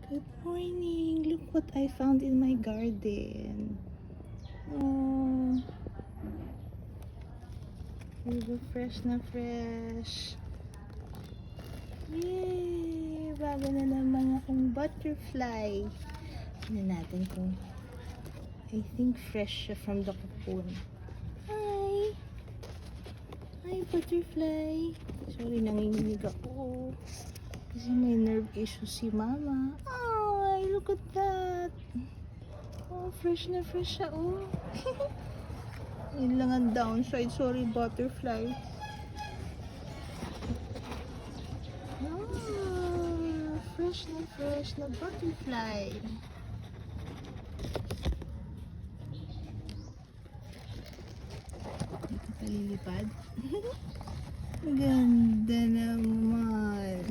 Good morning. Look what I found in my garden. Oh, diba fresh na fresh. Yay! Bago na naman akong butterfly. Tignan natin kung I think fresh siya from the cocoon. Hi! Hi, butterfly. Sorry, nanginginig ako. Kasi may nerve issue si mama. Ay, look at that. Oh, fresh na fresh siya, oh. Yun lang ang downside. Sorry, butterfly. Ah, fresh na butterfly. Dito pa lilipad. Ganda naman.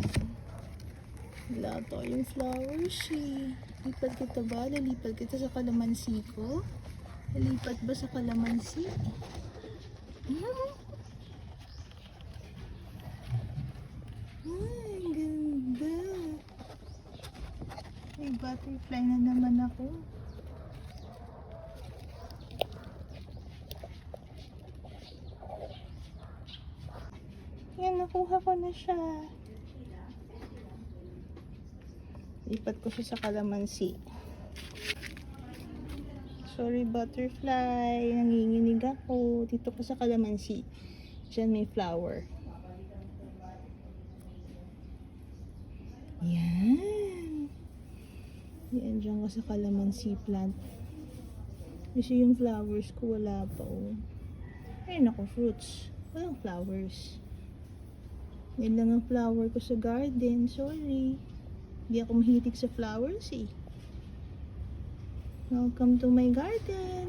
Wala tayong flowers eh. Lipat kita ba? Lilipat kita sa kalamansi ko? Lilipat ba sa kalamansi? Ay, ganda. May butterfly na naman ako. Yan, nakuha ko na siya. Lipat ko siya sa kalamansi. Sorry, butterfly. Nanginginig ako. Dito ko sa kalamansi. Diyan may flower. Yan. Yan, dyan ko sa kalamansi plant. Kasi yung flowers ko wala pa, oh. Ayun ako, fruits. Walang flowers. Yan lang ang flower ko sa garden. Sorry. Hindi ako mahilig sa flowers eh. Welcome to my garden.